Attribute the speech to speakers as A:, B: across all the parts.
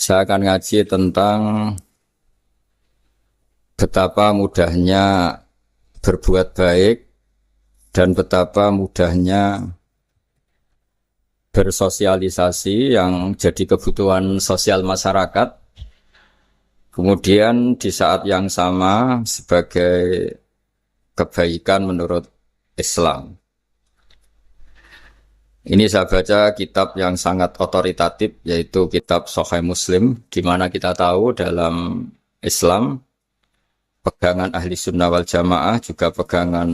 A: Saya akan ngaji tentang betapa mudahnya berbuat baik dan betapa mudahnya bersosialisasi yang jadi kebutuhan sosial masyarakat. Kemudian di saat yang sama sebagai kebaikan menurut Islam. Ini saya baca kitab yang sangat otoritatif, yaitu kitab Sahih Muslim, di mana kita tahu dalam Islam pegangan ahli sunnah wal jamaah juga pegangan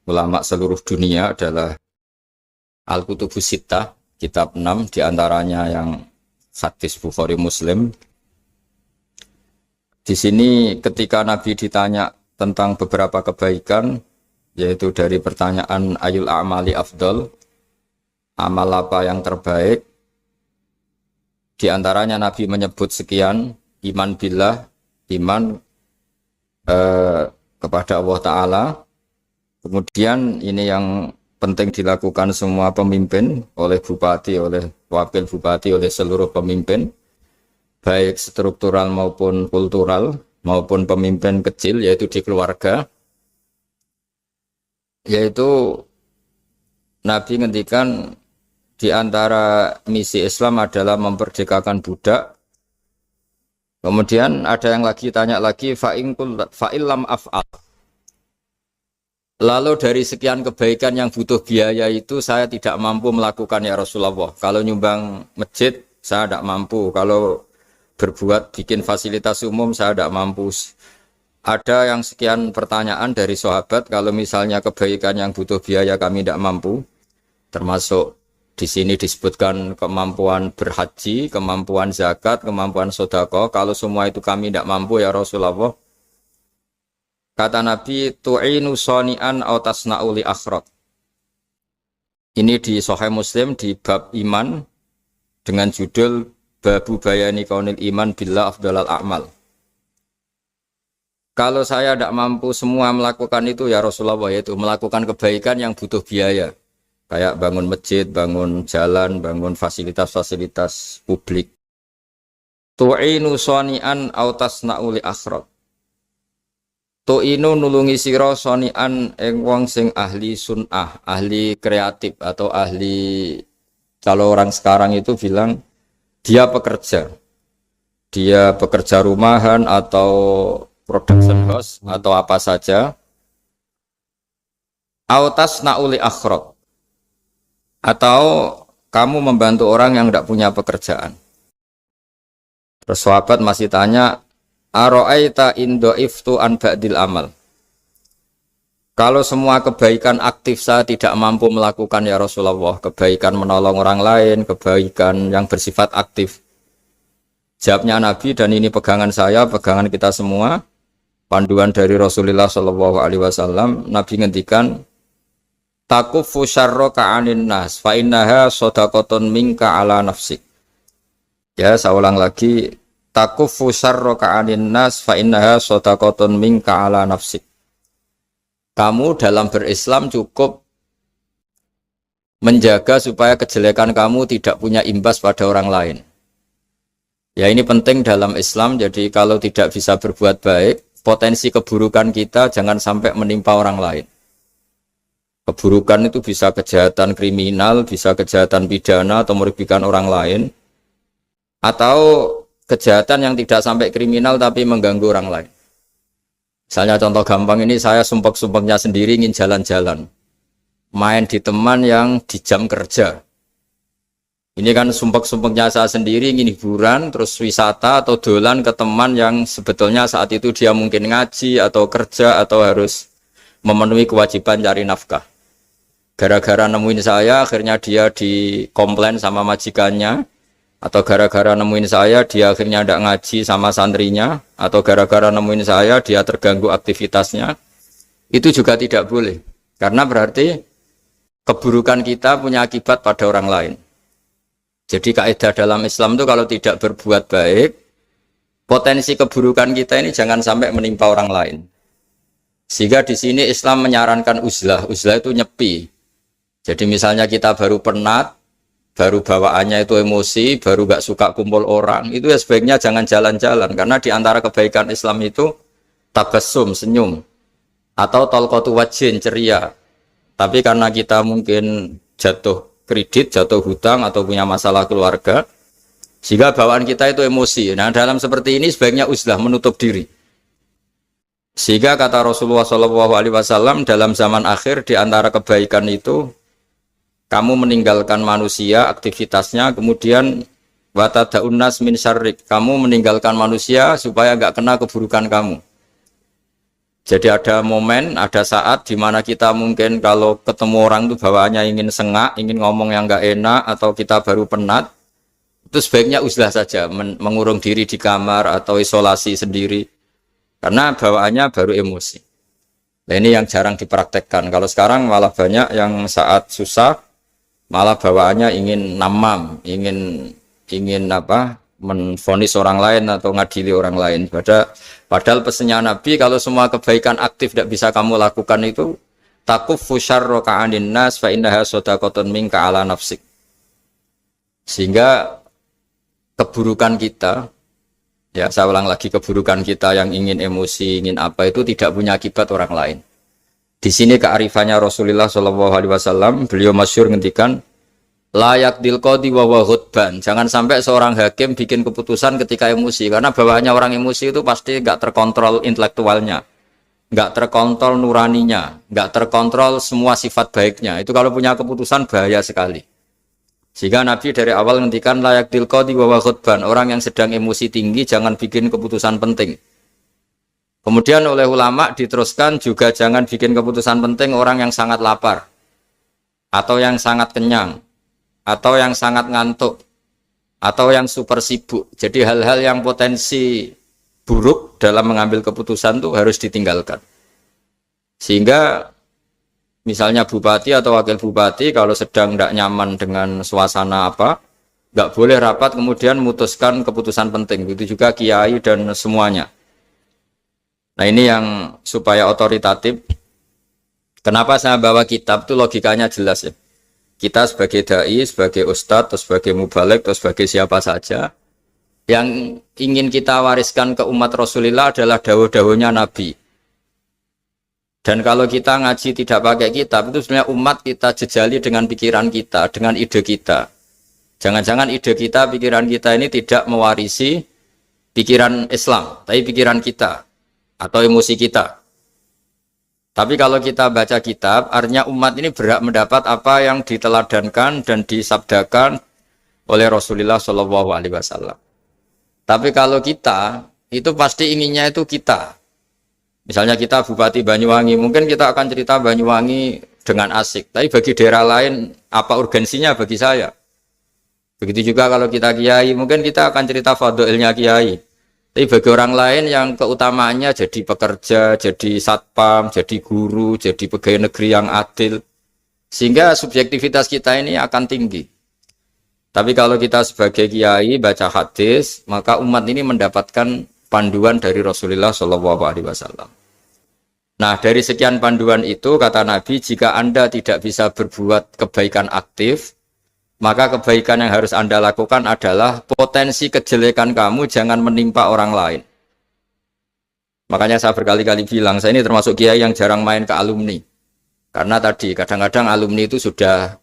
A: ulama seluruh dunia adalah Al-Kutubus Sittah, kitab 6 diantaranya yang hadis Bukhari Muslim. Di sini ketika Nabi ditanya tentang beberapa kebaikan, yaitu dari pertanyaan ayul a'mali afdol, amal apa yang terbaik, diantaranya Nabi menyebut sekian: iman billah, iman kepada Allah Ta'ala. Kemudian ini yang penting dilakukan semua pemimpin, oleh bupati, oleh wakil bupati, oleh seluruh pemimpin, baik struktural maupun kultural, maupun pemimpin kecil, yaitu di keluarga. Yaitu Nabi ngendikan di antara misi Islam adalah memperdekakan budak. Kemudian ada yang lagi tanya lagi, fa'illam af'al. Lalu dari sekian kebaikan yang butuh biaya itu saya tidak mampu melakukan ya Rasulullah. Kalau nyumbang masjid saya tidak mampu. Kalau berbuat bikin fasilitas umum saya tidak mampu. Ada yang sekian pertanyaan dari sahabat, kalau misalnya kebaikan yang butuh biaya kami tidak mampu, termasuk di sini disebutkan kemampuan berhaji, kemampuan zakat, kemampuan sedekah. Kalau semua itu kami tidak mampu ya Rasulullah. Kata Nabi, tu'inu soni'an aw tasna'u li akhrat. Ini di Sahih Muslim di bab iman dengan judul Babu Bayani Kaunil Iman Billah Afdalal A'mal. Kalau saya tidak mampu semua melakukan itu ya Rasulullah, yaitu melakukan kebaikan yang butuh biaya. Kayak bangun masjid, bangun jalan, bangun fasilitas-fasilitas publik. Tu'inu soni'an aw tasna'u li akhrat. Tu'inu nulungi sira soni'an ing wong sing ahli sun'ah, ahli kreatif atau ahli, kalau orang sekarang itu bilang dia pekerja. Dia pekerja rumahan atau production house atau apa saja. Aw tasna'u li akhrat. Atau kamu membantu orang yang tidak punya pekerjaan. Terus sahabat masih tanya, aro'aita indo'iftu an ba'dil amal. Kalau semua kebaikan aktif saya tidak mampu melakukan ya Rasulullah, kebaikan menolong orang lain, kebaikan yang bersifat aktif. Jawabnya Nabi, dan ini pegangan saya, pegangan kita semua, panduan dari Rasulullah SAW, Nabi ngendikan, takufu syarroka anin nas fa innaha shadaqatun minka ala nafsik. Ya, saya ulang lagi, takufu syarroka anin nas fa innaha shadaqatun minka ala nafsik. Kamu dalam berislam cukup menjaga supaya kejelekan kamu tidak punya imbas pada orang lain. Ya, ini penting dalam Islam. Jadi kalau tidak bisa berbuat baik, potensi keburukan kita jangan sampai menimpa orang lain. Keburukan itu bisa kejahatan kriminal, bisa kejahatan pidana atau merugikan orang lain, atau kejahatan yang tidak sampai kriminal tapi mengganggu orang lain. Misalnya contoh gampang ini, saya sumpek-sumpeknya sendiri ingin jalan-jalan, main di teman yang di jam kerja. Ini kan sumpek-sumpeknya saya sendiri ingin hiburan, terus wisata atau dolan ke teman yang sebetulnya saat itu dia mungkin ngaji atau kerja atau harus memenuhi kewajiban cari nafkah. Gara-gara nemuin saya, akhirnya dia dikomplain sama majikannya, atau gara-gara nemuin saya, dia akhirnya tidak ngaji sama santrinya, atau gara-gara nemuin saya, dia terganggu aktivitasnya. Itu juga tidak boleh, karena berarti keburukan kita punya akibat pada orang lain. Jadi kaidah dalam Islam itu kalau tidak berbuat baik, potensi keburukan kita ini jangan sampai menimpa orang lain. Sehingga di sini Islam menyarankan uzlah. Uzlah itu nyepi. Jadi misalnya kita baru penat, baru bawaannya itu emosi, baru gak suka kumpul orang, itu ya sebaiknya jangan jalan-jalan, karena di antara kebaikan Islam itu tabassum, senyum, atau talqatu wajhin, ceria. Tapi karena kita mungkin jatuh kredit, jatuh hutang, atau punya masalah keluarga, sehingga bawaan kita itu emosi. Nah, dalam seperti ini sebaiknya uzlah, menutup diri. Sehingga kata Rasulullah SAW dalam zaman akhir, di antara kebaikan itu kamu meninggalkan manusia, aktivitasnya, kemudian watadaun nas min syarrik, kamu meninggalkan manusia supaya nggak kena keburukan kamu. Jadi ada momen, ada saat di mana kita mungkin kalau ketemu orang itu bawaannya ingin sengak, ingin ngomong yang nggak enak, atau kita baru penat, itu sebaiknya uzlah saja, mengurung diri di kamar atau isolasi sendiri, karena bawaannya baru emosi. Nah, ini yang jarang dipraktekkan. Kalau sekarang malah banyak yang saat susah malah bawaannya ingin namam, ingin apa, menvonis orang lain atau ngadili orang lain. Padahal pesannya Nabi, kalau semua kebaikan aktif tidak bisa kamu lakukan itu, takuffu syarra ka'anin nas fa innaha shadaqatun minka ala nafsik. Sehingga keburukan kita, ya saya ulang lagi, keburukan kita yang ingin emosi, ingin apa, itu tidak punya akibat orang lain. Di sini kearifannya Rasulullah SAW, beliau masyhur ngendikan, layak dilqadi wa ghadban. Jangan sampai seorang hakim bikin keputusan ketika emosi, karena bawaannya orang emosi itu pasti nggak terkontrol intelektualnya, nggak terkontrol nuraninya, nggak terkontrol semua sifat baiknya. Itu kalau punya keputusan bahaya sekali. Sehingga Nabi dari awal ngendikan layak dilqadi wa ghadban. Orang yang sedang emosi tinggi jangan bikin keputusan penting. Kemudian oleh ulama diteruskan juga jangan bikin keputusan penting orang yang sangat lapar, atau yang sangat kenyang, atau yang sangat ngantuk, atau yang super sibuk. Jadi hal-hal yang potensi buruk dalam mengambil keputusan itu harus ditinggalkan. Sehingga misalnya bupati atau wakil bupati kalau sedang tidak nyaman dengan suasana apa, nggak boleh rapat kemudian memutuskan keputusan penting. Begitu juga kiai dan semuanya. Nah, ini yang supaya otoritatif. Kenapa saya bawa kitab itu logikanya jelas ya. Kita sebagai dai, sebagai ustadz, atau sebagai mubalek, atau sebagai siapa saja, yang ingin kita wariskan ke umat Rasulullah adalah dawuh-dawuhnya Nabi. Dan kalau kita ngaji tidak pakai kitab, itu sebenarnya umat kita jejali dengan pikiran kita, dengan ide kita. Jangan-jangan ide kita, pikiran kita ini tidak mewarisi pikiran Islam, tapi pikiran kita atau emosi kita. Tapi kalau kita baca kitab, artinya umat ini berhak mendapat apa yang diteladankan dan disabdakan oleh Rasulullah SAW. Tapi kalau kita, itu pasti inginnya itu kita. Misalnya kita Bupati Banyuwangi, mungkin kita akan cerita Banyuwangi dengan asik. Tapi bagi daerah lain, apa urgensinya bagi saya? Begitu juga kalau kita kiai, mungkin kita akan cerita fadhilnya kiai. Tapi bagi orang lain yang keutamaannya jadi pekerja, jadi satpam, jadi guru, jadi pegawai negeri yang adil. Sehingga subjektivitas kita ini akan tinggi. Tapi kalau kita sebagai kiai baca hadis, maka umat ini mendapatkan panduan dari Rasulullah SAW. Nah, dari sekian panduan itu, kata Nabi, jika Anda tidak bisa berbuat kebaikan aktif, maka kebaikan yang harus Anda lakukan adalah potensi kejelekan kamu jangan menimpa orang lain. Makanya saya berkali-kali bilang, saya ini termasuk kiai yang jarang main ke alumni. Karena tadi, kadang-kadang alumni itu sudah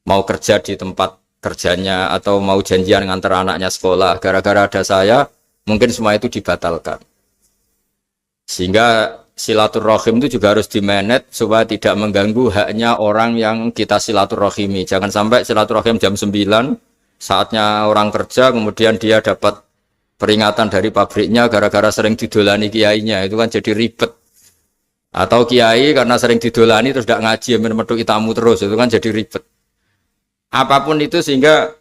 A: mau kerja di tempat kerjanya, atau mau janjian ngantar anaknya sekolah. Gara-gara ada saya, mungkin semua itu dibatalkan. Sehingga silaturahim itu juga harus dimanage supaya tidak mengganggu haknya orang yang kita silaturahimi. Jangan sampai silaturahim jam 9, saatnya orang kerja, kemudian dia dapat peringatan dari pabriknya gara-gara sering didolani kiainya. Itu kan jadi ribet. Atau kiai karena sering didolani terus tidak ngaji, metu tamu terus, itu kan jadi ribet. Apapun itu, sehingga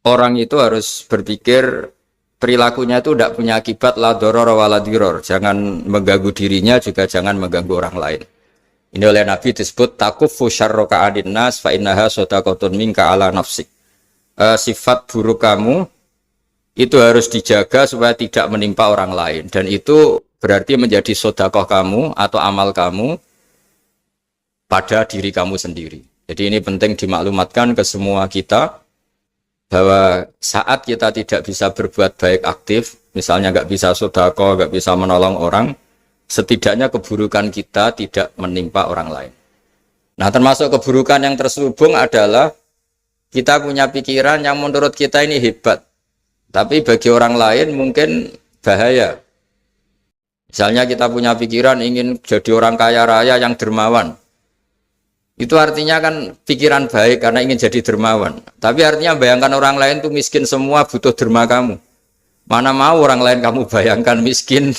A: orang itu harus berpikir perilakunya itu tidak punya akibat la doror wa la diror. Jangan mengganggu dirinya, juga jangan mengganggu orang lain. Ini oleh Nabi disebut takuffu syarra ka'adin nas fa innaha shadaqatun minka ala nafsik. Sifat buruk kamu itu harus dijaga supaya tidak menimpa orang lain, dan itu berarti menjadi sedekah kamu atau amal kamu pada diri kamu sendiri. Jadi ini penting dimaklumatkan ke semua kita bahwa saat kita tidak bisa berbuat baik aktif, misalnya nggak bisa sedekah, nggak bisa menolong orang, setidaknya keburukan kita tidak menimpa orang lain. Nah, termasuk keburukan yang terselubung adalah kita punya pikiran yang menurut kita ini hebat, tapi bagi orang lain mungkin bahaya. Misalnya kita punya pikiran ingin jadi orang kaya raya yang dermawan. Itu artinya kan pikiran baik karena ingin jadi dermawan. Tapi artinya bayangkan orang lain tuh miskin semua butuh derma kamu. Mana mau orang lain kamu bayangkan miskin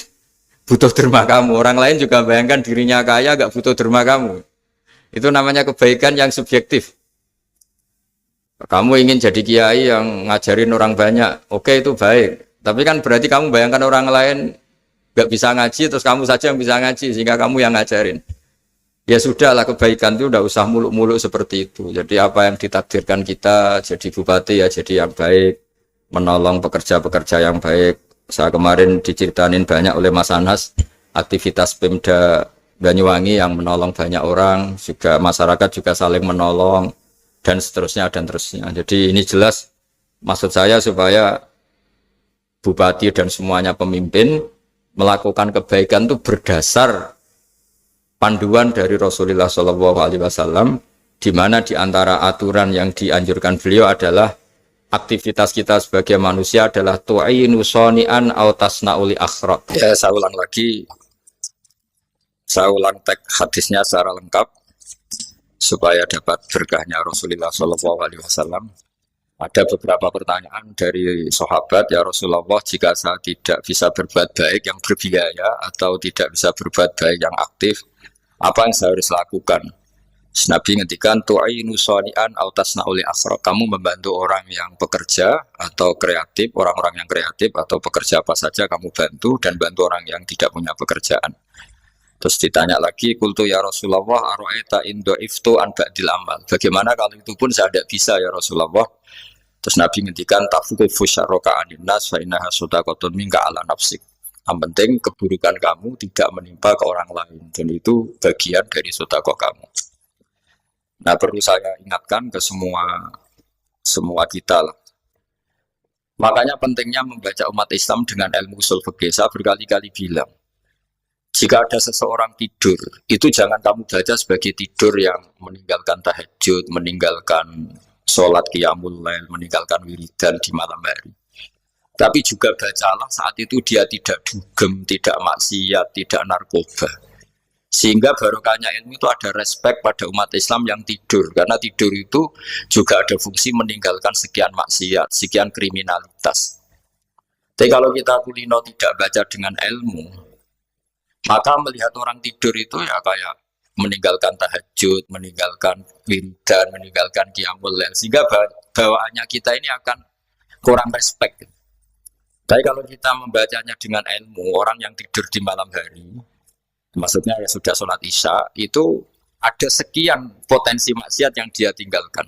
A: butuh derma kamu. Orang lain juga bayangkan dirinya kaya gak butuh derma kamu. Itu namanya kebaikan yang subjektif. Kamu ingin jadi kiai yang ngajarin orang banyak. Oke, itu baik. Tapi kan berarti kamu bayangkan orang lain gak bisa ngaji terus kamu saja yang bisa ngaji sehingga kamu yang ngajarin. Ya sudahlah, kebaikan itu udah usah muluk-muluk seperti itu. Jadi apa yang ditakdirkan kita jadi bupati ya jadi yang baik, menolong pekerja-pekerja yang baik. Saya kemarin diceritain banyak oleh Mas Anas aktivitas Pemda Banyuwangi yang menolong banyak orang, juga masyarakat juga saling menolong dan seterusnya dan terusnya. Jadi ini jelas maksud saya supaya bupati dan semuanya pemimpin melakukan kebaikan itu berdasar panduan dari Rasulullah SAW, di mana di antara aturan yang dianjurkan beliau adalah aktivitas kita sebagai manusia adalah tu'inu soni'an au tasna'uli akhraq. Ya, saya ulang lagi, saya ulang teks hadisnya secara lengkap supaya dapat berkahnya Rasulullah SAW. Ada beberapa pertanyaan dari sahabat, ya Rasulullah, jika saya tidak bisa berbuat baik yang berbiaya atau tidak bisa berbuat baik yang aktif, apa yang saya harus lakukan? Nabi ngendikan tu'inu shani'an aw tasna'uli asra. Kamu membantu orang yang bekerja atau kreatif, orang-orang yang kreatif atau pekerja apa saja kamu bantu dan bantu orang yang tidak punya pekerjaan. Terus ditanya lagi, qultu ya Rasulullah ara'aita in dha'iftu an ba'dil amal. Bagaimana kalau itu pun saya tidak bisa ya Rasulullah? Terus Nabi ngendikan tafukufu syarraka anin nas fa innaha shadaqatun minka ala nafsik. Yang penting keburukan kamu tidak menimpa ke orang lain dan itu bagian dari sedekah kamu. Nah, perlu saya ingatkan ke semua kita lah. Makanya pentingnya membaca umat Islam dengan ilmu usul fikih. Saya berkali-kali bilang, jika ada seseorang tidur, itu jangan kamu baca sebagai tidur yang meninggalkan tahajud, meninggalkan sholat qiyamul lail, meninggalkan wiridan di malam hari. Tapi juga bacalah saat itu dia tidak dugem, tidak maksiat, tidak narkoba. Sehingga barokahnya ilmu itu ada respek pada umat Islam yang tidur. Karena tidur itu juga ada fungsi meninggalkan sekian maksiat, sekian kriminalitas. Tapi kalau kita kulino tidak baca dengan ilmu, maka melihat orang tidur itu ya kayak meninggalkan tahajud, meninggalkan wiridan, meninggalkan qiyamul lail. Sehingga bawaannya kita ini akan kurang respek. Tapi kalau kita membacanya dengan ilmu, orang yang tidur di malam hari, maksudnya ya sudah sholat isya, itu ada sekian potensi maksiat yang dia tinggalkan.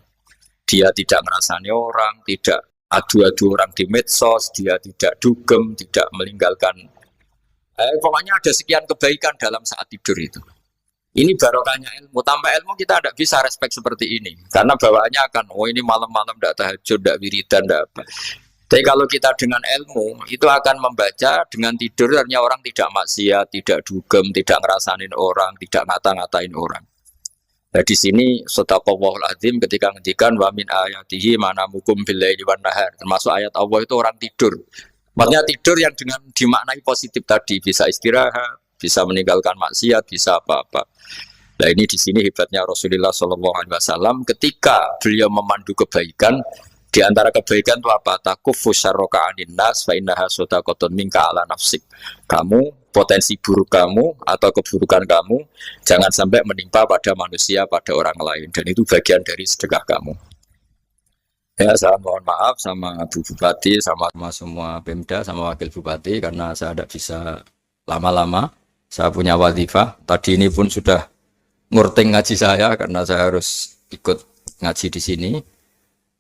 A: Dia tidak ngerasani orang, tidak adu-adu orang di medsos, dia tidak dugem, tidak meninggalkan. Pokoknya ada sekian kebaikan dalam saat tidur itu. Ini barokahnya ilmu. Tanpa ilmu kita tidak bisa respek seperti ini. Karena bawaannya akan, oh ini malam-malam tidak tahajud, tidak wiridan, tidak apa. Tapi kalau kita dengan ilmu, itu akan membaca dengan tidur, artinya orang tidak maksiat, tidak dugem, tidak ngerasain orang, tidak ngata-ngatain orang. Nah di sini sadaqallahul azim ketika ngendikan wa min ayatihi manamukum billaili wan nahar. Termasuk ayat Allah itu orang tidur. Maksudnya tidur yang dengan dimaknai positif tadi, bisa istirahat, bisa meninggalkan maksiat, bisa apa-apa. Nah ini di sini hebatnya Rasulullah SAW ketika beliau memandu kebaikan. Di antara kebaikan itu apa? Takufu syarroka anin nas fa innaha shadaqatun minka ala nafsik. Kamu, potensi buruk kamu atau keburukan kamu jangan sampai menimpa pada manusia, pada orang lain. Dan itu bagian dari sedekah kamu. Ya, saya mohon maaf sama Bu Bupati, sama semua Pemda, sama Wakil Bupati karena saya tidak bisa lama-lama. Saya punya wadifah. Tadi ini pun sudah ngurting ngaji saya karena saya harus ikut ngaji di sini.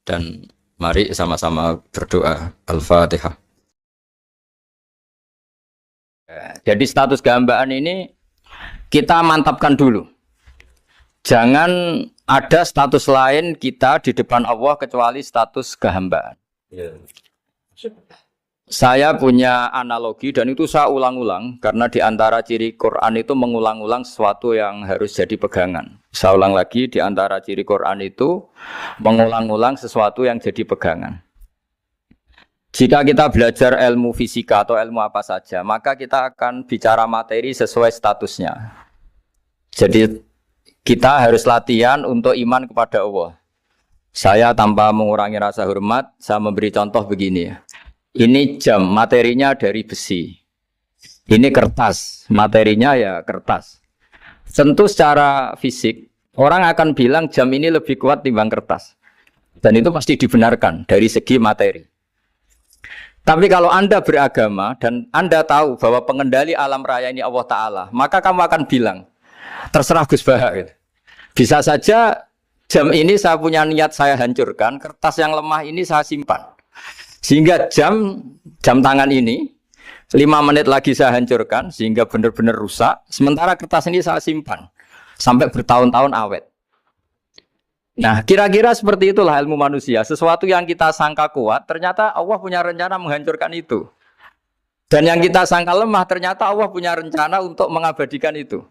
A: Dan mari sama-sama berdoa. Al-Fatihah. Jadi status kehambaan ini kita mantapkan dulu. Jangan ada status lain kita di depan Allah kecuali status kehambaan. Saya punya analogi dan itu saya ulang-ulang karena di antara ciri Quran itu mengulang-ulang sesuatu yang harus jadi pegangan. Saya ulang lagi, di antara ciri Quran itu mengulang-ulang sesuatu yang jadi pegangan. Jika kita belajar ilmu fisika atau ilmu apa saja, maka kita akan bicara materi sesuai statusnya. Jadi kita harus latihan untuk iman kepada Allah. Saya tanpa mengurangi rasa hormat, saya memberi contoh begini ya. Ini jam, materinya dari besi. Ini kertas, materinya ya kertas. Tentu secara fisik, orang akan bilang jam ini lebih kuat timbang kertas. Dan itu pasti dibenarkan dari segi materi. Tapi kalau Anda beragama dan Anda tahu bahwa pengendali alam raya ini Allah Ta'ala, maka kamu akan bilang, terserah Gus Baha. Gitu. Bisa saja jam ini saya punya niat saya hancurkan, kertas yang lemah ini saya simpan. Sehingga jam tangan ini 5 menit lagi saya hancurkan sehingga benar-benar rusak. Sementara kertas ini saya simpan sampai bertahun-tahun awet. Nah, kira-kira seperti itulah ilmu manusia. Sesuatu yang kita sangka kuat, ternyata Allah punya rencana menghancurkan itu. Dan yang kita sangka lemah, ternyata Allah punya rencana untuk mengabadikan itu.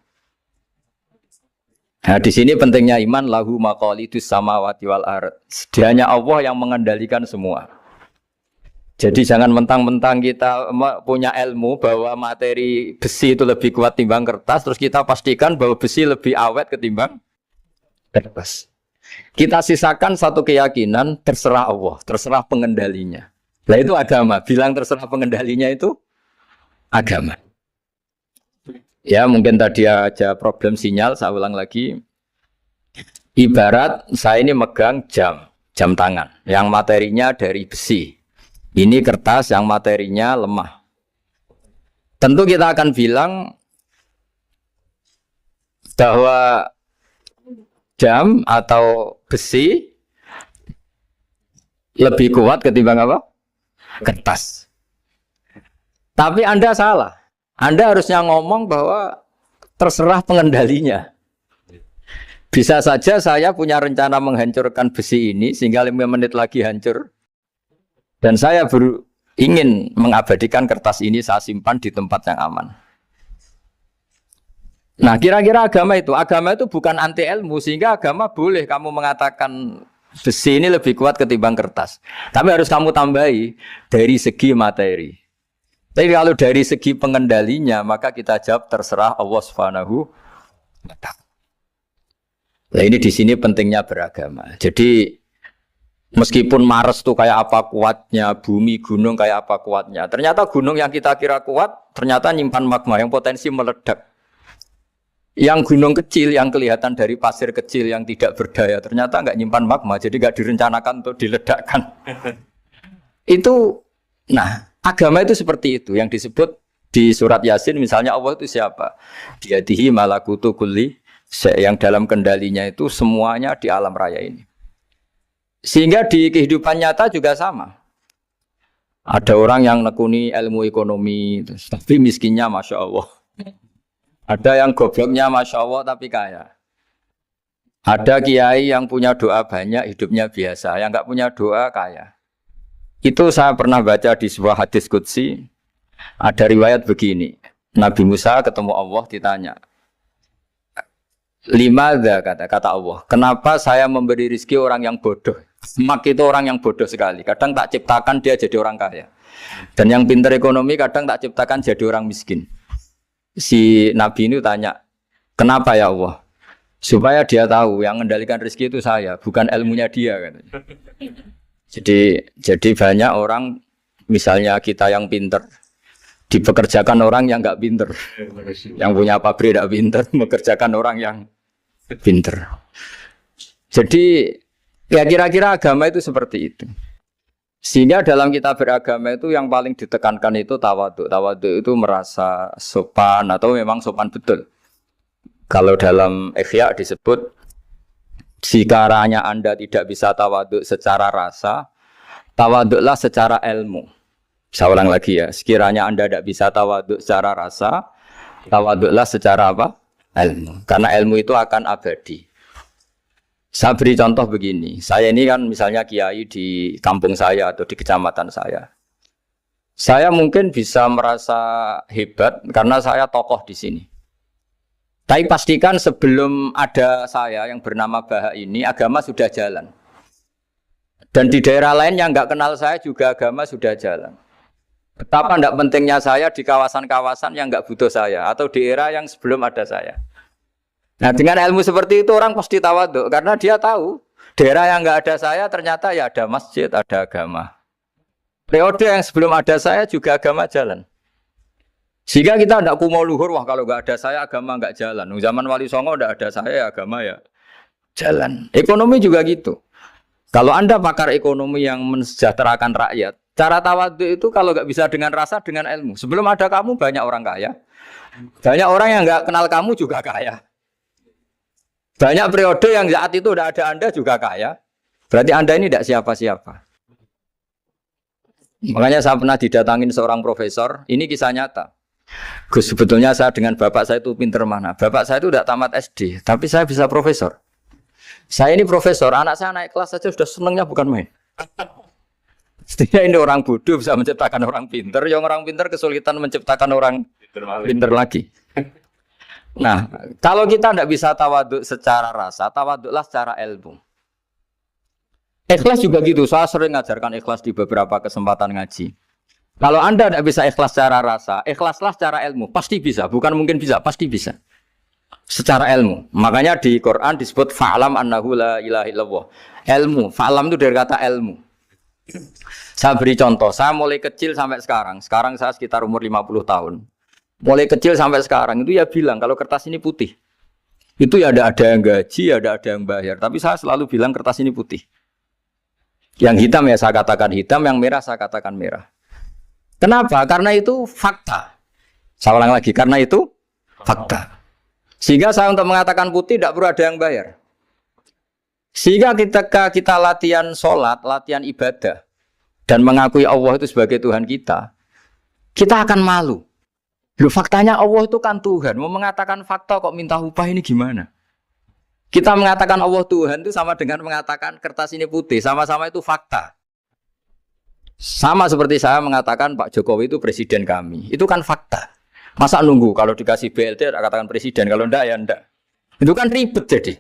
A: Nah, di sini pentingnya iman, lahu maqalidus samawati wal ardh. Hanya Allah yang mengendalikan semua. Jadi jangan mentang-mentang kita punya ilmu bahwa materi besi itu lebih kuat timbang kertas, terus kita pastikan bahwa besi lebih awet ketimbang kertas. Kita sisakan satu keyakinan, terserah Allah, terserah pengendalinya. Nah itu agama, bilang terserah pengendalinya itu agama. Ya mungkin tadi aja problem sinyal, saya ulang lagi. Ibarat saya ini megang jam tangan, yang materinya dari besi. Ini kertas yang materinya lemah. Tentu kita akan bilang bahwa jam atau besi lebih kuat ketimbang apa? Kertas. Tapi Anda salah. Anda harusnya ngomong bahwa terserah pengendalinya. Bisa saja saya punya rencana menghancurkan besi ini sehingga 5 menit lagi hancur. Dan saya ingin mengabadikan kertas ini saya simpan di tempat yang aman. Nah kira-kira agama itu bukan anti ilmu. Sehingga agama boleh kamu mengatakan besi ini lebih kuat ketimbang kertas. Tapi harus kamu tambahi dari segi materi. Tapi kalau dari segi pengendalinya maka kita jawab terserah Allah Subhanahu wa ta'ala. Nah ini di sini pentingnya beragama. Jadi meskipun Mars tuh kayak apa kuatnya, bumi, gunung kayak apa kuatnya. Ternyata gunung yang kita kira kuat, ternyata nyimpan magma yang potensi meledak. Yang gunung kecil, yang kelihatan dari pasir kecil yang tidak berdaya, ternyata nggak nyimpan magma, jadi nggak direncanakan untuk diledakkan. Itu, nah agama itu seperti itu, yang disebut di surat Yasin misalnya Allah itu siapa? Biyadihi malakutu kulli, yang dalam kendalinya itu semuanya di alam raya ini. Sehingga di kehidupan nyata juga sama. Ada orang yang nekuni ilmu ekonomi, tapi miskinnya Masya Allah. Ada yang gobloknya Masya Allah tapi kaya. Ada kiai yang punya doa banyak, hidupnya biasa. Yang nggak punya doa kaya. Itu saya pernah baca di sebuah hadis qudsi. Ada riwayat begini. Nabi Musa ketemu Allah ditanya. Limadza kata Allah. Kenapa saya memberi rezeki orang yang bodoh? Mak itu orang yang bodoh sekali. Kadang tak ciptakan dia jadi orang kaya. Dan yang pintar ekonomi kadang tak ciptakan jadi orang miskin. Si Nabi ini tanya, kenapa ya Allah? Supaya dia tahu yang mengendalikan rezeki itu saya, bukan ilmunya dia. Katanya. Jadi banyak orang, misalnya kita yang pintar, dipekerjakan orang yang nggak pintar. Yang punya pabrik tidak pintar, mengerjakan orang yang pintar. Jadi ya kira-kira agama itu seperti itu. Sehingga dalam kita beragama itu yang paling ditekankan itu tawadhu. Tawadhu itu merasa sopan atau memang sopan betul. Kalau dalam Ihya disebut sekiranya Anda tidak bisa tawadhu secara rasa, tawadhulah secara ilmu. Saya ulang lagi ya, sekiranya Anda tidak bisa tawadhu secara rasa, tawadhulah secara apa? Ilmu. Karena ilmu itu akan abadi. Saya beri contoh begini. Saya ini kan misalnya kiai di kampung saya atau di kecamatan saya. Saya mungkin bisa merasa hebat karena saya tokoh di sini. Tapi pastikan sebelum ada saya yang bernama Baha ini, agama sudah jalan. Dan di daerah lain yang nggak kenal saya juga agama sudah jalan. Betapa tidak pentingnya saya di kawasan-kawasan yang nggak butuh saya atau di era yang sebelum ada saya. Nah dengan ilmu seperti itu orang pasti tawaduk karena dia tahu daerah yang nggak ada saya ternyata ya ada masjid, ada agama. Periode yang sebelum ada saya juga agama jalan. Sehingga kita tidak kumo luhur, wah kalau nggak ada saya agama nggak jalan. Zaman Wali Songo tidak ada saya agama ya jalan. Ekonomi juga gitu. Kalau Anda pakar ekonomi yang mensejahterakan rakyat, cara tawaduk itu kalau nggak bisa dengan rasa, dengan ilmu. Sebelum ada kamu banyak orang kaya. Banyak orang yang nggak kenal kamu juga kaya. Banyak periode yang saat itu udah ada Anda juga kaya. Berarti Anda ini tidak siapa-siapa. Makanya saya pernah didatangin seorang profesor, ini kisah nyata. Gus, sebetulnya saya dengan bapak saya itu pinter mana? Bapak saya itu tidak tamat SD, tapi saya bisa profesor. Saya ini profesor, anak saya naik kelas saja sudah senengnya bukan main. Setidaknya ini orang bodoh bisa menciptakan orang pinter, yang orang pinter kesulitan menciptakan orang pinter lagi. Nah, kalau kita tidak bisa tawaduk secara rasa, tawaduklah secara ilmu. Ikhlas juga gitu, saya sering ngajarkan ikhlas di beberapa kesempatan ngaji. Kalau Anda tidak bisa ikhlas secara rasa, ikhlaslah secara ilmu, pasti bisa, bukan mungkin bisa, pasti bisa. Secara ilmu, makanya di Quran disebut fa'lam annahu la ilaha illallah. Ilmu, fa'lam itu dari kata ilmu. Saya beri contoh, saya mulai kecil sampai sekarang saya sekitar umur 50 tahun. Mulai kecil sampai sekarang itu ya bilang kalau kertas ini putih. Itu ya ada yang gaji, ada yang bayar. Tapi saya selalu bilang kertas ini putih. Yang hitam ya saya katakan hitam, yang merah saya katakan merah. Kenapa? Karena itu fakta. Saya ulang lagi, karena itu fakta. Sehingga saya untuk mengatakan putih tidak perlu ada yang bayar. Sehingga ketika kita latihan sholat, latihan ibadah, dan mengakui Allah itu sebagai Tuhan kita akan malu. Loh, faktanya Allah itu kan Tuhan. Mau mengatakan fakta kok minta upah ini gimana? Kita mengatakan Allah Tuhan itu sama dengan mengatakan kertas ini putih. Sama-sama itu fakta. Sama seperti saya mengatakan Pak Jokowi itu presiden kami. Itu kan fakta. Masa nunggu kalau dikasih BLT katakan presiden. Kalau enggak ya enggak. Itu kan ribet jadi.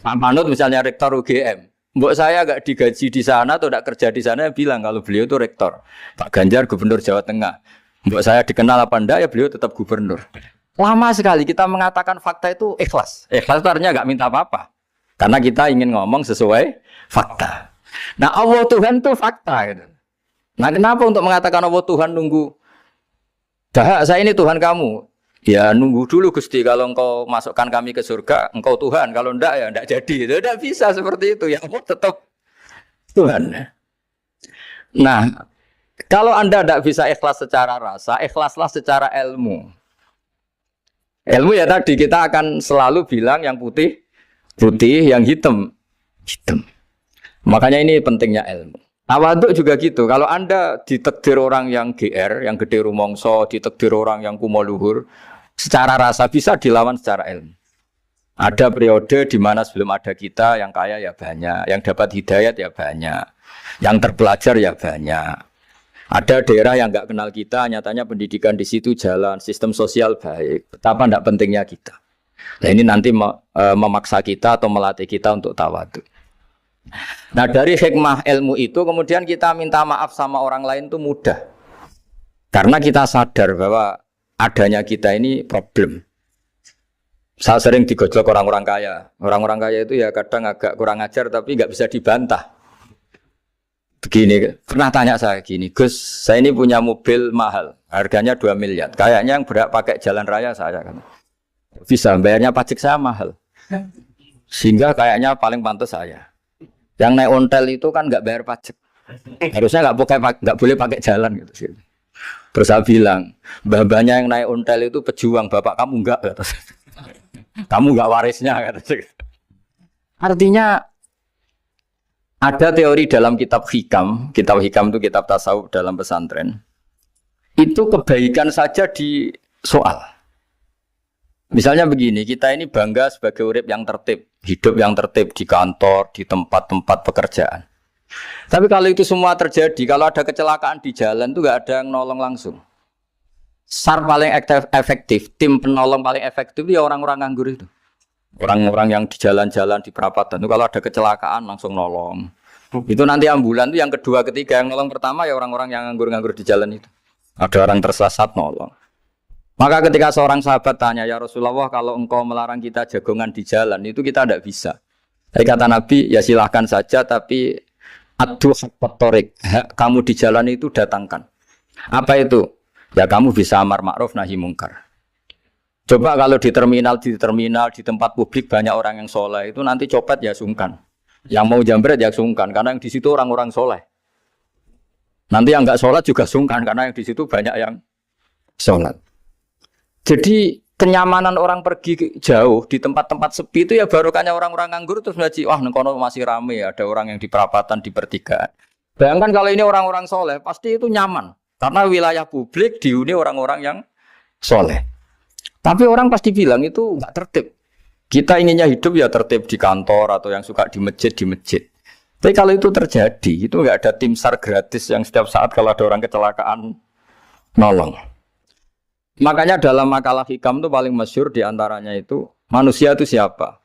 A: Pak Manut misalnya rektor UGM. Mbok saya agak digaji di sana atau enggak kerja di sana bilang kalau beliau itu rektor. Pak Ganjar gubernur Jawa Tengah. Mbok saya dikenal apa enggak ya beliau tetap gubernur. Lama sekali kita mengatakan fakta itu ikhlas. Ikhlas itu artinya enggak minta apa-apa. Karena kita ingin ngomong sesuai fakta. Nah Allah Tuhan itu fakta gitu. Nah kenapa untuk mengatakan Allah Tuhan nunggu? Dah saya ini Tuhan kamu. Ya nunggu dulu Gusti, kalau engkau masukkan kami ke surga, engkau Tuhan. Kalau enggak ya enggak jadi. Tidak bisa seperti itu. Ya Allah tetap Tuhan. Nah, kalau Anda tidak bisa ikhlas secara rasa, ikhlaslah secara ilmu. Ilmu ya tadi kita akan selalu bilang yang putih, putih, yang hitam, hitam. Makanya ini pentingnya ilmu. Tawaduk juga gitu. Kalau Anda ditakdir orang yang GR, yang gede rumongso, ditakdir orang yang kumo luhur, secara rasa bisa dilawan secara ilmu. Ada periode di mana sebelum ada kita yang kaya ya banyak, yang dapat hidayat ya banyak, yang terpelajar ya banyak. Ada daerah yang nggak kenal kita, nyatanya pendidikan di situ jalan, sistem sosial baik. Betapa tidak pentingnya kita. Nah ini nanti memaksa kita atau melatih kita untuk tawaduk. Nah dari hikmah ilmu itu kemudian kita minta maaf sama orang lain itu mudah. Karena kita sadar bahwa adanya kita ini problem. Saya sering digojlok orang-orang kaya. Orang-orang kaya itu ya kadang agak kurang ajar tapi nggak bisa dibantah. Begini, pernah tanya saya gini, Gus, saya ini punya mobil mahal, harganya 2 miliar. Kayaknya yang berak pakai jalan raya saya kan. Bisa, bayarnya pajak saya mahal. Sehingga kayaknya paling pantas saya. Yang naik ontel itu kan nggak bayar pajak. Harusnya nggak boleh pakai jalan gitu. Terus saya bilang, mbah-mbahnya yang naik ontel itu pejuang, bapak kamu enggak. Kamu enggak warisnya. Artinya ada teori dalam kitab hikam itu kitab tasawuf dalam pesantren. Itu kebaikan saja di soal. Misalnya begini, kita ini bangga sebagai urip yang tertib, hidup yang tertib di kantor, di tempat-tempat pekerjaan. Tapi kalau itu semua terjadi, kalau ada kecelakaan di jalan itu nggak ada yang nolong langsung. SAR paling efektif, tim penolong paling efektif ya orang-orang nganggur itu. Orang-orang yang di jalan-jalan di perapatan itu kalau ada kecelakaan langsung nolong. Itu nanti ambulan itu yang kedua, ketiga, yang nolong pertama ya orang-orang yang nganggur-nganggur di jalan itu. Ada orang tersesat nolong. Maka ketika seorang sahabat tanya, ya Rasulullah, kalau engkau melarang kita jagongan di jalan itu kita tidak bisa. Tapi kata Nabi, ya silahkan saja, tapi adu hakpatorik, kamu di jalan itu datangkan. Apa itu? Ya kamu bisa amar ma'ruf nahi mungkar. Coba kalau di terminal, di tempat publik banyak orang yang soleh, itu nanti copet ya sungkan. Yang mau jambret ya sungkan, karena yang di situ orang-orang soleh. Nanti yang nggak sholat juga sungkan, karena yang di situ banyak yang sholat. Jadi kenyamanan orang pergi jauh di tempat-tempat sepi itu ya barokahnya orang-orang nganggur terus ngaji, wah nengkono masih rame, ada orang yang di perapatan, di pertigaan. Bayangkan kalau ini orang-orang soleh, pasti itu nyaman. Karena wilayah publik dihuni orang-orang yang soleh. Tapi orang pasti bilang itu nggak tertib. Kita inginnya hidup ya tertib di kantor atau yang suka di masjid, di masjid. Tapi kalau itu terjadi, itu nggak ada tim SAR gratis yang setiap saat kalau ada orang kecelakaan nolong. Makanya dalam makalah hikam itu paling masyhur diantaranya itu, manusia itu siapa?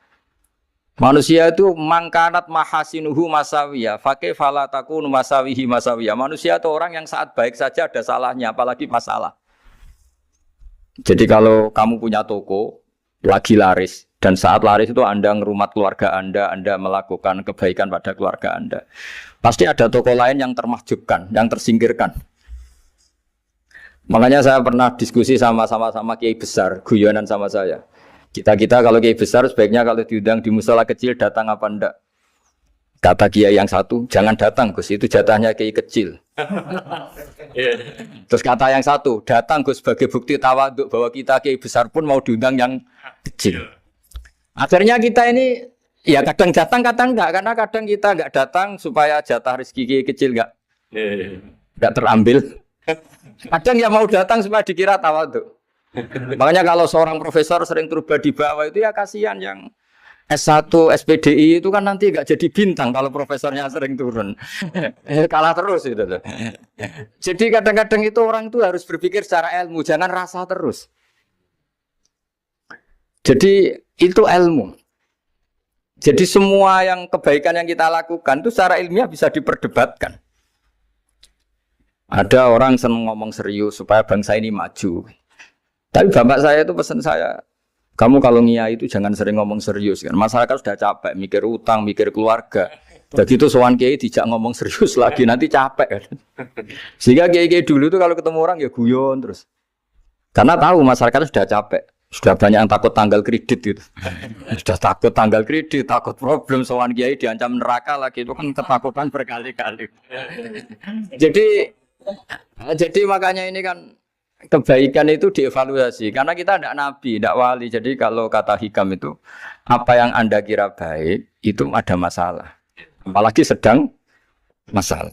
A: Manusia itu mangkanat mahasinuhu masawiyah, fakih falatakun masawihi masawiyah. Manusia itu orang yang saat baik saja ada salahnya, apalagi masalah. Jadi kalau kamu punya toko, lagi laris, dan saat laris itu Anda ngerumat keluarga Anda melakukan kebaikan pada keluarga Anda. Pasti ada toko lain yang termahjubkan, yang tersingkirkan. Makanya saya pernah diskusi sama kiai besar, guyonan sama saya. Kita kalau kiai besar sebaiknya kalau diundang di musala kecil datang apa enggak? Kata kiai yang satu, jangan datang Gus, itu jatahnya kiai kecil. Terus kata yang satu, datang Gus sebagai bukti tawaduk bahwa kita kiai besar pun mau diundang yang kecil. Akhirnya kita ini ya kadang datang kadang enggak, karena kadang kita enggak datang supaya jatah rezeki kiai kecil enggak terambil. Kadang ya mau datang supaya dikira tawaduk. Makanya kalau seorang profesor sering terubah di bawah itu ya kasihan yang S1, SPDI itu kan nanti enggak jadi bintang kalau profesornya sering turun. Kalah terus itu. Jadi kadang-kadang itu orang itu harus berpikir secara ilmu, jangan rasa terus. Jadi itu ilmu. Jadi semua yang kebaikan yang kita lakukan itu secara ilmiah bisa diperdebatkan. Ada orang senang ngomong serius supaya bangsa ini maju. Tapi bapak saya itu pesan saya, kamu kalau ngiyai itu jangan sering ngomong serius kan. Masyarakat sudah capek mikir utang, mikir keluarga. Jadi itu sowan kiai tidak ngomong serius lagi nanti capek kan. Sehingga kiai dulu itu kalau ketemu orang ya guyon terus. Karena tahu masyarakat sudah capek. Sudah banyak yang takut tanggal kredit gitu. Sudah takut tanggal kredit, takut problem sowan kiai diancam neraka lagi, itu kan ketakutan berkali-kali. Jadi makanya ini kan kebaikan itu dievaluasi karena kita tidak nabi, tidak wali. Jadi kalau kata hikam itu apa yang Anda kira baik itu ada masalah. Apalagi sedang masalah.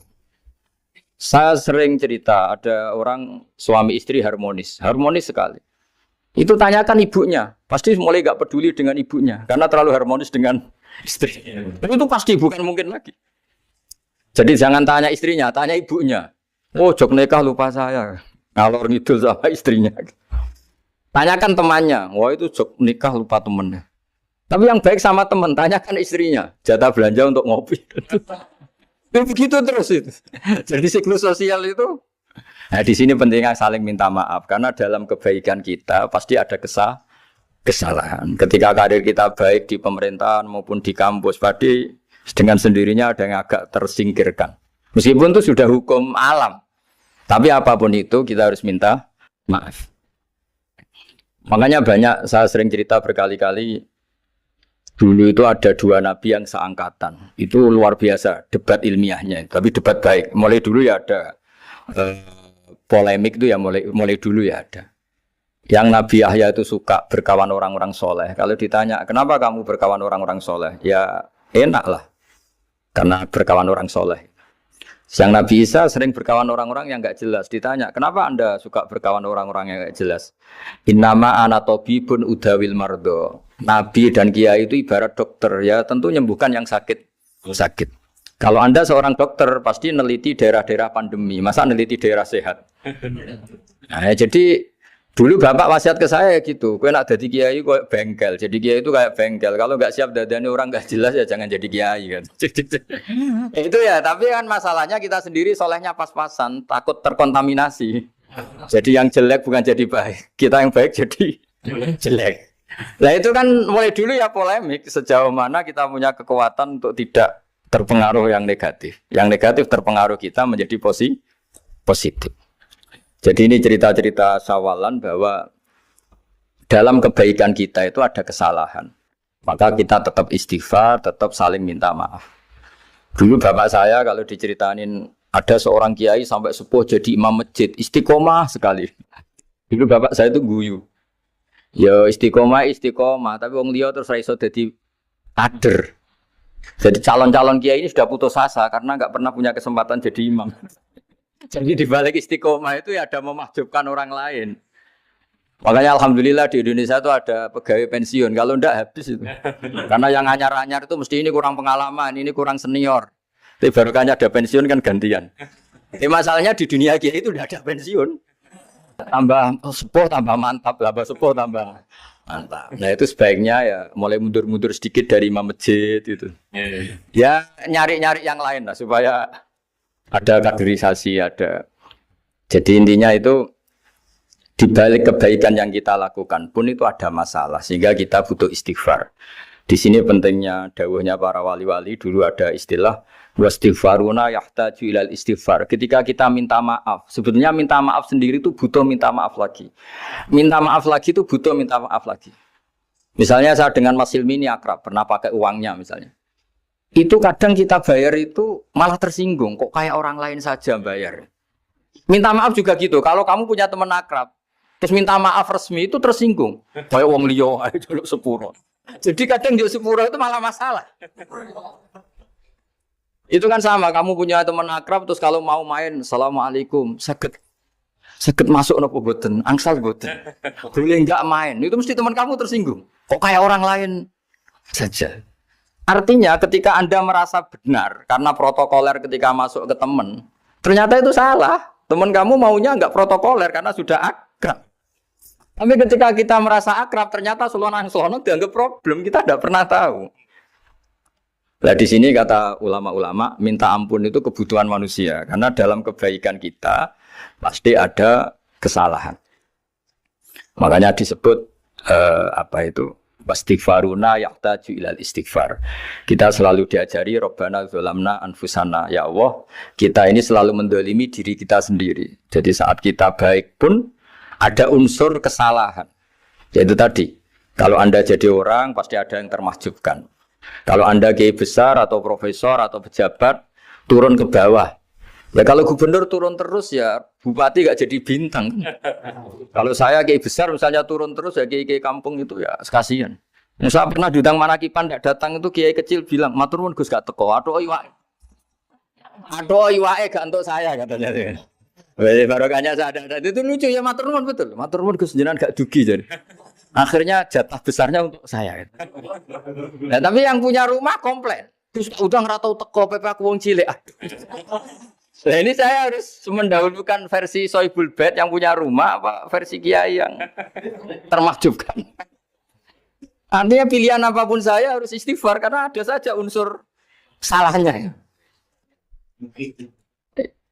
A: Saya sering cerita ada orang suami istri harmonis sekali. Itu tanyakan ibunya, pasti mulai gak peduli dengan ibunya karena terlalu harmonis dengan istri. Itu pasti bukan mungkin lagi. Jadi jangan tanya istrinya, tanya ibunya. Oh, jok nikah lupa saya, ngalor ngidul sama istrinya. Tanyakan temannya, wah itu jok nikah lupa temennya. Tapi yang baik sama teman, tanyakan istrinya, jatah belanja untuk ngopi. Begitu terus itu. Jadi siklus sosial itu. Nah, di sini pentingnya saling minta maaf karena dalam kebaikan kita pasti ada kesalahan. Ketika karir kita baik di pemerintahan maupun di kampus, pasti dengan sendirinya ada yang agak tersingkirkan. Meskipun itu sudah hukum alam, tapi apapun itu kita harus minta maaf. Makanya banyak saya sering cerita berkali-kali. Dulu itu ada dua nabi yang seangkatan. Itu luar biasa debat ilmiahnya, tapi debat baik. Mulai dulu ya ada. Polemik itu ya mulai dulu ya ada. Yang Nabi Yahya itu suka berkawan orang-orang soleh. Kalau ditanya kenapa kamu berkawan orang-orang soleh, ya enak lah karena berkawan orang soleh. Yang Nabi Isa sering berkawan orang-orang yang nggak jelas. Ditanya, kenapa Anda suka berkawan orang-orang yang nggak jelas? Innama ana tabibun udawil mardo. Nabi dan kiai itu ibarat dokter, ya tentu menyembuhkan yang sakit. Sakit. Kalau Anda seorang dokter, pasti neliti daerah-daerah pandemi. Masa neliti daerah sehat? Nah, jadi dulu bapak wasiat ke saya gitu. Kau nak jadi kiai kok bengkel. Jadi kiai itu kayak bengkel. Kalau nggak siap dadani orang nggak jelas ya jangan jadi kiai kan. Itu ya. Tapi kan masalahnya kita sendiri solehnya pas-pasan. Takut terkontaminasi. Jadi yang jelek bukan jadi baik. Kita yang baik jadi jelek. Nah itu kan mulai dulu ya polemik. Sejauh mana kita punya kekuatan untuk tidak terpengaruh yang negatif. Yang negatif terpengaruh kita menjadi positif. Jadi ini cerita-cerita sawalan bahwa dalam kebaikan kita itu ada kesalahan. Maka kita tetap istighfar, tetap saling minta maaf. Dulu bapak saya kalau diceritain ada seorang kiai sampai sepuh jadi imam masjid, istiqomah sekali. Dulu bapak saya itu guyu. Ya istiqomah, tapi wong liya terus ra iso dadi kader. Jadi calon-calon kiai ini sudah putus asa karena nggak pernah punya kesempatan jadi imam. Jadi di balik istiqomah itu ya ada memahjubkan orang lain. Makanya alhamdulillah di Indonesia itu ada pegawai pensiun. Kalau enggak habis itu. Karena yang anyar-anyar itu mesti ini kurang pengalaman, ini kurang senior. Tapi barokahnya ada pensiun kan gantian. Tapi masalahnya di dunia kiai itu udah ada pensiun. Tambah sepuh tambah mantap, tambah sepuh tambah mantap. Nah itu sebaiknya ya mulai mundur-mundur sedikit dari imam masjid itu. Ya nyari-nyari yang lain lah supaya ada kaderisasi, ada. Jadi intinya itu di balik kebaikan yang kita lakukan pun itu ada masalah sehingga kita butuh istighfar. Di sini pentingnya dawuhnya para wali-wali dulu ada istilah wastighfaruna yahtaju ilal istighfar. Ketika kita minta maaf, sebetulnya minta maaf sendiri itu butuh minta maaf lagi. Minta maaf lagi itu butuh minta maaf lagi. Misalnya saya dengan Mas Hilmi ini akrab, pernah pakai uangnya misalnya. Itu kadang kita bayar itu malah tersinggung. Kok kayak orang lain saja bayar. Minta maaf juga gitu. Kalau kamu punya teman akrab, terus minta maaf resmi itu tersinggung. Kayak wong liya ae jaluk sepuro. Jadi kadang jaluk sepuro itu malah masalah. Itu kan sama. Kamu punya teman akrab, terus kalau mau main, assalamualaikum, sakit masuk nopo boten, angsal boten. Boleh enggak main? Itu mesti teman kamu tersinggung. Kok kayak orang lain saja. Artinya ketika Anda merasa benar karena protokoler ketika masuk ke teman, ternyata itu salah. Teman kamu maunya enggak protokoler karena sudah akrab. Tapi ketika kita merasa akrab, ternyata selonang-selonang dianggap problem. Kita tidak pernah tahu. Nah di sini kata ulama-ulama, minta ampun itu kebutuhan manusia. Karena dalam kebaikan kita pasti ada kesalahan. Makanya disebut wastighfaruna yahtaju ilal istighfar. Kita selalu diajari Rabbana dzalamna anfusana. Ya Allah, kita ini selalu mendolimi diri kita sendiri. Jadi saat kita baik pun ada unsur kesalahan. Yaitu tadi, kalau Anda jadi orang pasti ada yang termahjubkan. Kalau Anda kiai besar atau profesor atau pejabat turun ke bawah. Ya kalau gubernur turun terus ya bupati gak jadi bintang. Kalau saya kiai besar misalnya turun terus ya kiai kampung itu ya kasihan. Saya pernah diundang Manakipan tidak datang itu kiai kecil bilang matur nuwun Gus gak teko. Aduh iwake gak untuk saya katanya. Barokahnya saya ada. Itu lucu ya matur nuwun betul. Matur nuwun Gus jenengan gak dugi jadi. Akhirnya jatah besarnya untuk saya. Nah, tapi yang punya rumah komplain. Gus udah ngeratau teko PP aku wong cilik. Nah ini saya harus mendahulukan versi Soibul Bed yang punya rumah apa versi Kiai yang termahjubkan. Artinya pilihan apapun saya harus istighfar karena ada saja unsur salahnya.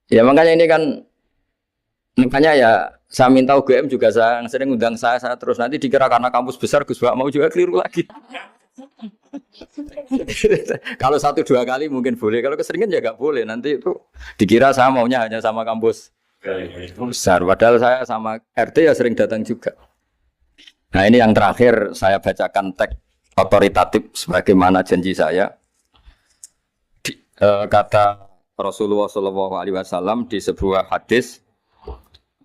A: Ya makanya ini kan makanya ya saya minta UGM juga saya sering undang saya terus nanti dikira karena kampus besar Gus Bak mau juga keliru lagi. Kalau 1-2 kali mungkin boleh, kalau keseringan ya nggak boleh. Nanti itu dikira saya maunya hanya sama kampus besar, padahal saya sama RT ya sering datang juga. Nah ini yang terakhir saya bacakan teks otoritatif sebagaimana janji saya. Kata Rasulullah SAW di sebuah hadis.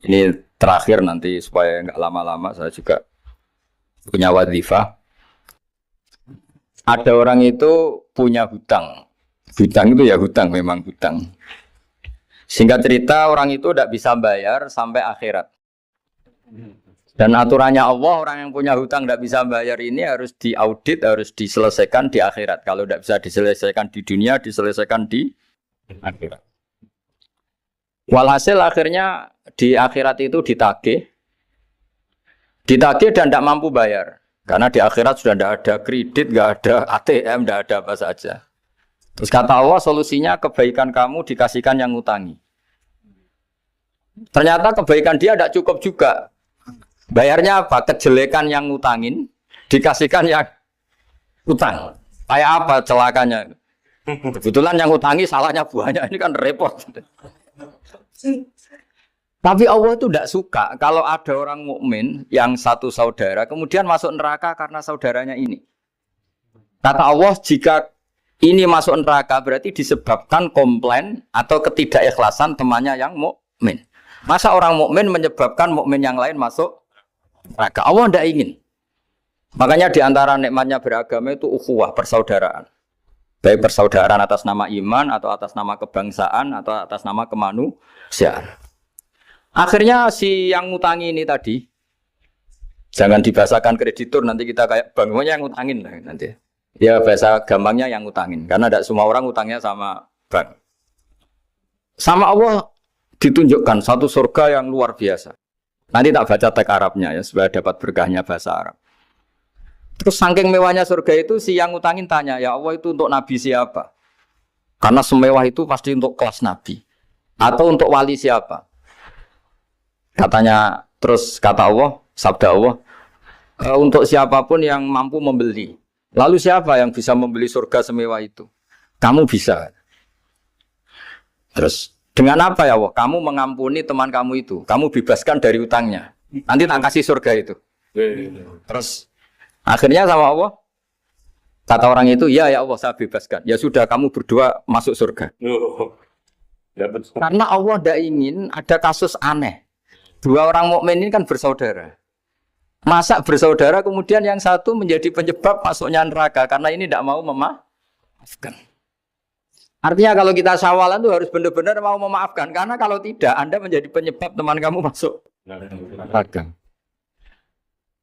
A: Ini terakhir nanti supaya nggak lama-lama saya juga punya wadhifah. Ada orang itu punya hutang. Hutang itu ya hutang, memang hutang. Singkat cerita orang itu tidak bisa bayar sampai akhirat. Dan aturannya Allah, orang yang punya hutang tidak bisa bayar ini harus diaudit, harus diselesaikan di akhirat. Kalau tidak bisa diselesaikan di dunia, diselesaikan di akhirat. Walhasil akhirnya di akhirat itu ditagih dan tidak mampu bayar. Karena di akhirat sudah tidak ada kredit, tidak ada ATM, tidak ada apa saja. Terus kata Allah, solusinya kebaikan kamu dikasihkan yang ngutangi. Ternyata kebaikan dia tidak cukup juga. Bayarnya apa? Kejelekan yang ngutangin dikasihkan yang utang. Kayak apa celakanya? Kebetulan yang ngutangi salahnya buahnya, ini kan repot. Tapi Allah itu tidak suka kalau ada orang mukmin yang satu saudara kemudian masuk neraka karena saudaranya ini. Kata Allah, jika ini masuk neraka berarti disebabkan komplain atau ketidakikhlasan temannya yang mukmin. Masa orang mukmin menyebabkan mukmin yang lain masuk neraka? Allah tidak ingin. Makanya di antara nikmatnya beragama itu ukhuwah, persaudaraan. Baik persaudaraan atas nama iman atau atas nama kebangsaan atau atas nama kemanusiaan. Akhirnya si yang ngutangi ini tadi, jangan dibahasakan kreditur, nanti kita kayak bangunnya yang ngutangin nanti. Ya bahasa gampangnya yang ngutangin, karena tidak semua orang ngutangnya sama bank. Sama Allah ditunjukkan satu surga yang luar biasa. Nanti tak baca teks Arabnya ya, supaya dapat berkahnya bahasa Arab. Terus saking mewahnya surga itu, si yang ngutangin tanya, ya Allah itu untuk nabi siapa? Karena semewah itu pasti untuk kelas nabi. Atau untuk wali siapa? Katanya, terus kata Allah, sabda Allah, untuk siapapun yang mampu membeli. Lalu siapa yang bisa membeli surga semewah itu? Kamu bisa. Terus, dengan apa ya Allah? Kamu mengampuni teman kamu itu. Kamu bebaskan dari utangnya. Nanti tak kasih surga itu. Terus, akhirnya sama Allah, kata orang itu, ya Allah saya bebaskan. Ya sudah, kamu berdua masuk surga. Karena Allah tidak ingin ada kasus aneh. Dua orang mukmin ini kan bersaudara. Masa bersaudara kemudian yang satu menjadi penyebab masuknya neraka karena ini tidak mau memaafkan. Artinya kalau kita syawalan itu harus benar-benar mau memaafkan, karena kalau tidak Anda menjadi penyebab teman kamu masuk neraka.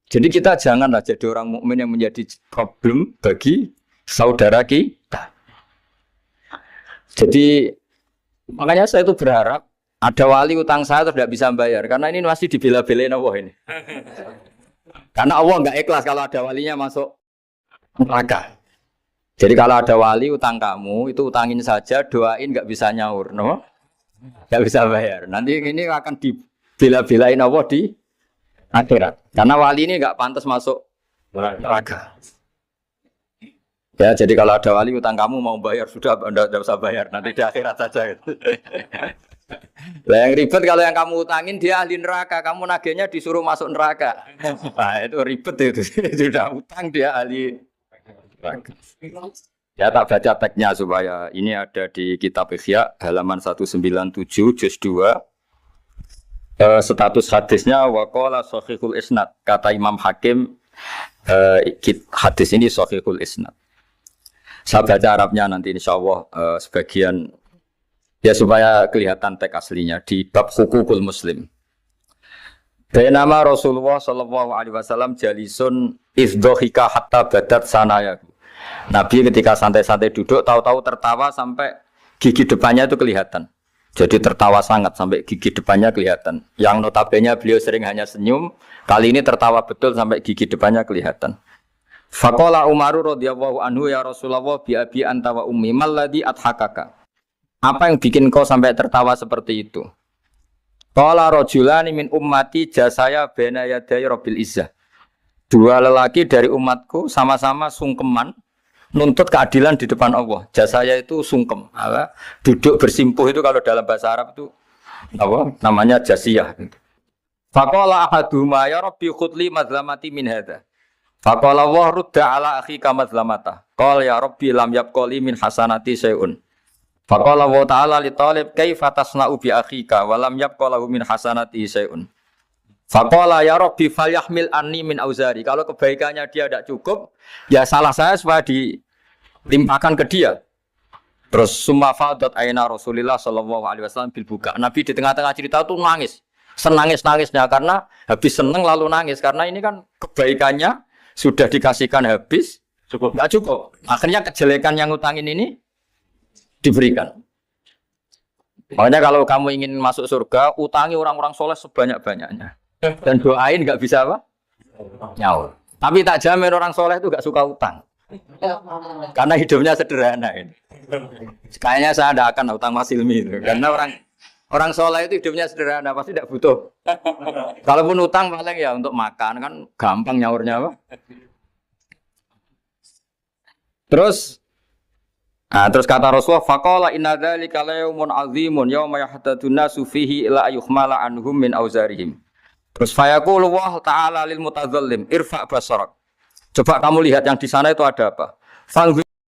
A: Jadi kita janganlah jadi orang mukmin yang menjadi problem bagi saudara kita. Jadi makanya saya itu berharap ada wali utang saya tidak bisa bayar, karena ini masih dibela-belain Allah ini. Karena Allah nggak ikhlas kalau ada walinya masuk neraka. Jadi kalau ada wali utang kamu, itu utangin saja, doain nggak bisa nyaur, no? Nggak bisa bayar. Nanti ini akan dibela-belain Allah di akhirat. Karena wali ini nggak pantas masuk neraka. Ya, jadi kalau ada wali utang kamu mau bayar, sudah Anda tidak usah bayar, nanti di akhirat saja. Lah yang ribet kalau yang kamu utangin dia ahli neraka, kamu nagihnya disuruh masuk neraka. Nah, itu ribet itu. Sudah utang dia ahli neraka. Ya tak baca teksnya supaya ini ada di kitab Ihya halaman 197 juz 2. Status hadisnya waqala shahihul isnad, kata Imam Hakim, hadis ini shahihul isnad. Saya baca Arabnya nanti insyaallah sebagian ya supaya kelihatan teks aslinya di bab hukukul muslim. Bainama Rasulullah sallallahu alaihi wasallam jalisun izdhika hatta badat sanayahu. Nabi ketika santai-santai duduk tahu-tahu tertawa sampai gigi depannya itu kelihatan. Jadi tertawa sangat sampai gigi depannya kelihatan. Yang notabene beliau sering hanya senyum, kali ini tertawa betul sampai gigi depannya kelihatan. Faqala Umar radhiyallahu anhu ya Rasulullah bi abi anta wa ummi malladhi adhakaka. Apa yang bikin kau sampai tertawa seperti itu? Qala rajulani min ummati jasaya baina yaday rabbil izzah. Dua lelaki dari umatku sama-sama sungkeman nuntut keadilan di depan Allah. Jasaya itu sungkem, duduk bersimpuh itu kalau dalam bahasa Arab itu apa? Namanya jasiyah. Faqala ahaduhuma ya rabbi khudli mazlamati min hadza. Faqala wa rudda ala akhika mazlamata. Qala ya rabbi lam yabqali min hasanati syai'un. Faqala wa ta'ala li talib kaifa tasna'u bi akhika wa lam yabqalahu min hasanati syai'un. Faqala ya rabbi falyahmil anni min auzari. Kalau kebaikannya dia tidak cukup, ya salah saya supaya dilimpahkan ke dia. Terus summa fadat aina Rasulillah sallallahu alaihi wasallam bil buka. Nabi di tengah-tengah cerita tuh nangis. Senangis-nangisnya karena habis seneng lalu nangis karena ini kan kebaikannya sudah dikasihkan habis enggak cukup. Akhirnya kejelekan yang utangin ini diberikan. Makanya kalau kamu ingin masuk surga, utangi orang-orang soleh sebanyak-banyaknya. Dan doain nggak bisa apa? Nyaur. Tapi tak jamin orang soleh itu nggak suka utang. Karena hidupnya sederhana ini. Kayaknya saya tidak akan utang Mas Ilmi itu. Karena orang soleh itu hidupnya sederhana, pasti tidak butuh. Kalaupun utang paling ya untuk makan kan gampang nyaurnya apa? Terus kata Rasulullah, faqala inna dzalika layaumun azimun yauma yahtadun nasu fihi ila yuhmala anhum min auzarihim. Terus fayaqulu wa ta'ala lil mutadzallim irfa basarak. Coba kamu lihat yang di sana itu ada apa?